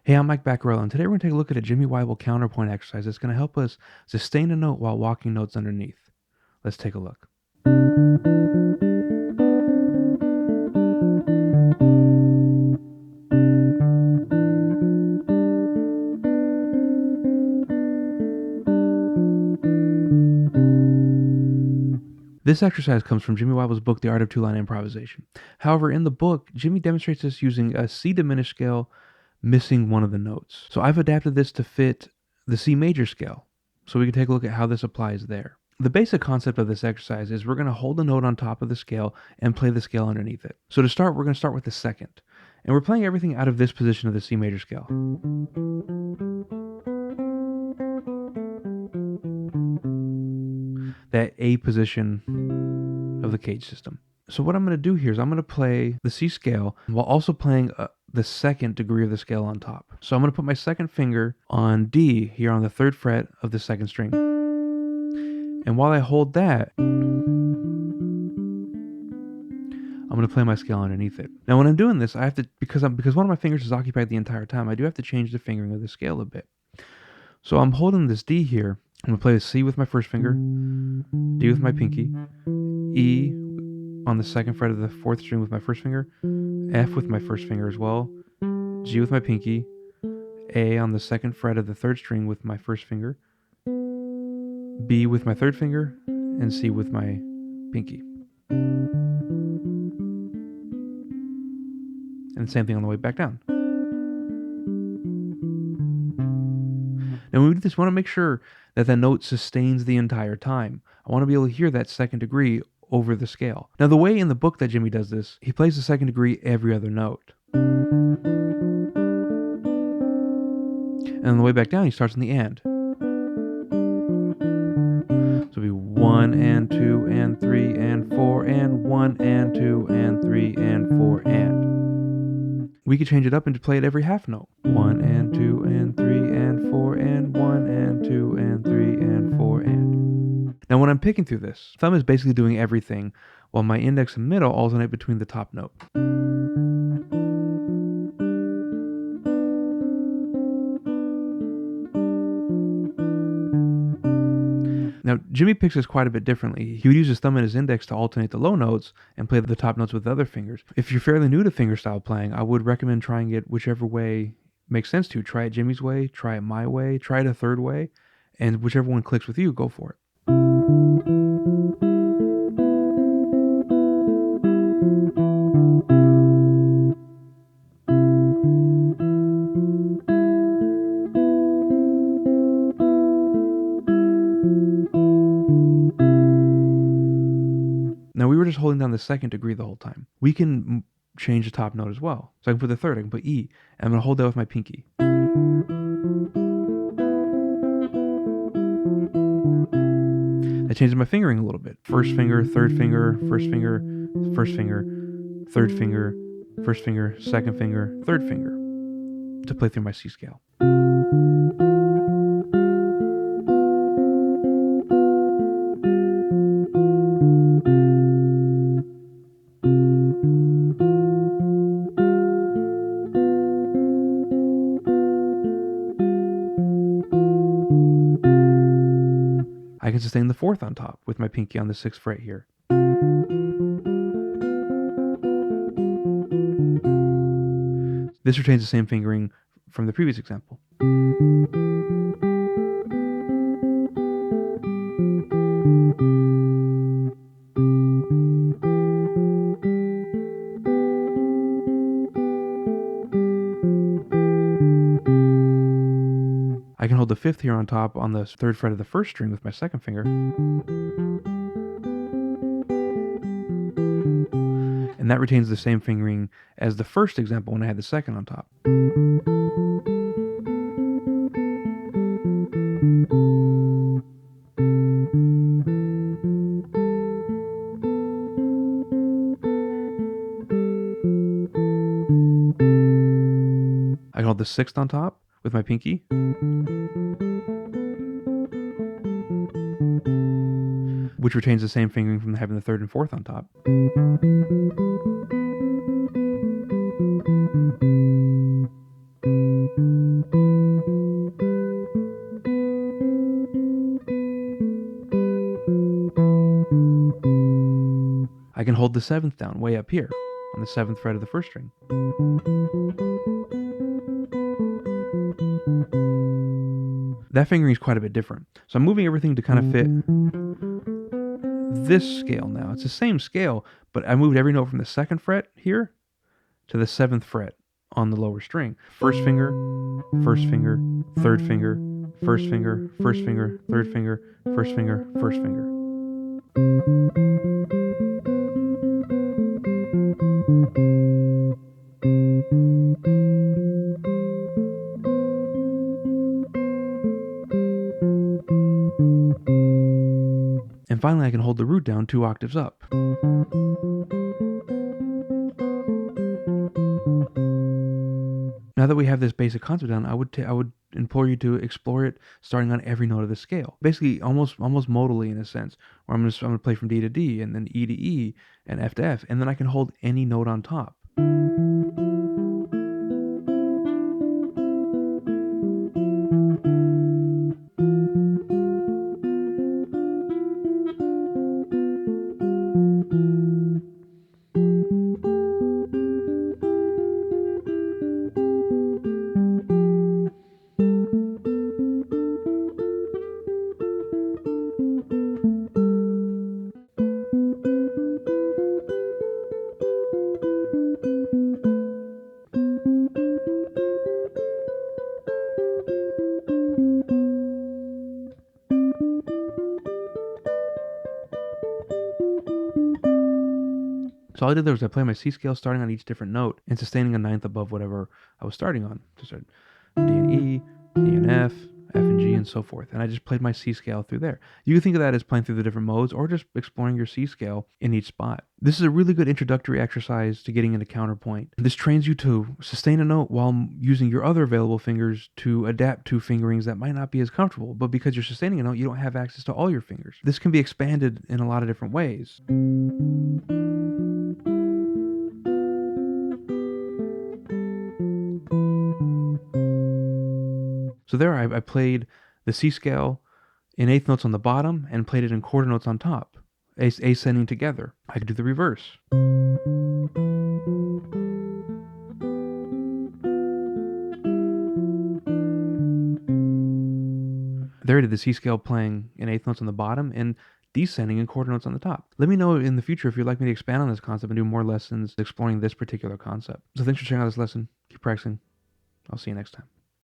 Hey, I'm Mike Baccarella, and today we're going to take a look at a Jimmy Wyble counterpoint exercise that's going to help us sustain a note while walking notes underneath. Let's take a look. This exercise comes from Jimmy Wyble's book, The Art of Two-Line Improvisation. However, in the book, Jimmy demonstrates this using a C diminished scale, missing one of the notes. So I've adapted this to fit the C major scale, so we can take a look at how this applies there. The basic concept of this exercise is we're going to hold a note on top of the scale and play the scale underneath it. So to start, we're going to start with the second. And we're playing everything out of this position of the C major scale. That A position of the cage system. So what I'm going to do here is I'm going to play the C scale while also playing the second degree of the scale on top. So I'm going to put my second finger on D here on the 3rd fret of the 2nd string. And while I hold that, I'm going to play my scale underneath it. Now when I'm doing this, I have to, because one of my fingers is occupied the entire time, I do have to change the fingering of the scale a bit. So I'm holding this D here. I'm going to play the C with my first finger, D with my pinky, E on the 2nd fret of the 4th string with my first finger, F with my first finger as well, G with my pinky, A on the 2nd fret of the 3rd string with my first finger, B with my 3rd finger, and C with my pinky. And same thing on the way back down. Now when we do this, we want to make sure that the note sustains the entire time. I want to be able to hear that second degree over the scale. Now the way in the book that Jimmy does this, he plays the second degree every other note. And on the way back down, he starts in the and. So it'll be 1 and 2 and 3 and 4 and 1 and 2 and 3 and 4 and. We could change it up and play it every half note. 1 and 2 and 3 and 4 and 1 and 2 and 3 and 4 and. Now when I'm picking through this, thumb is basically doing everything while my index and middle alternate between the top note. Now, Jimmy picks this quite a bit differently. He would use his thumb and his index to alternate the low notes and play the top notes with the other fingers. If you're fairly new to fingerstyle playing, I would recommend trying it whichever way makes sense to you. Try it Jimmy's way, try it my way, try it a third way, and whichever one clicks with you, go for it. Now we were just holding down the second degree the whole time. We can change the top note as well. So I can put the third, I can put E, and I'm going to hold that with my pinky. That changes my fingering a little bit. First finger, third finger, first finger, first finger, third finger, first finger, second finger, third finger to play through my C scale. I can sustain the 4th on top with my pinky on the 6th fret here. This retains the same fingering from the previous example. I can hold the 5th here on top on the 3rd fret of the 1st string with my 2nd finger. And that retains the same fingering as the first example when I had the 2nd on top. I can hold the 6th on top with my pinky. Which retains the same fingering from having the 3rd and 4th on top. the 7th down way up here on the 7th fret of the 1st string. That fingering is quite a bit different. So I'm moving everything to kind of fit this scale now. It's the same scale, but I moved every note from the 2nd fret here to the 7th fret on the lower string. 1st finger, 1st finger, 3rd finger, 1st finger, 1st finger, 3rd finger, 1st finger, 1st finger. And finally, I can hold the root down 2 octaves up. Now that we have this basic concept down, I would implore you to explore it starting on every note of the scale. Basically, almost modally in a sense, where I'm gonna play from D to D, and then E to E, and F to F, and then I can hold any note on top. So all I did there was I played my C scale starting on each different note and sustaining a 9th above whatever I was starting on. So I started D and E, E and F, F and G, and so forth. And I just played my C scale through there. You can think of that as playing through the different modes or just exploring your C scale in each spot. This is a really good introductory exercise to getting into counterpoint. This trains you to sustain a note while using your other available fingers to adapt to fingerings that might not be as comfortable. But because you're sustaining a note, you don't have access to all your fingers. This can be expanded in a lot of different ways. So there I played the C scale in 8th notes on the bottom and played it in quarter notes on top, ascending together. I could do the reverse. There I did the C scale playing in 8th notes on the bottom and descending in quarter notes on the top. Let me know in the future if you'd like me to expand on this concept and do more lessons exploring this particular concept. So thanks for checking out this lesson. Keep practicing. I'll see you next time.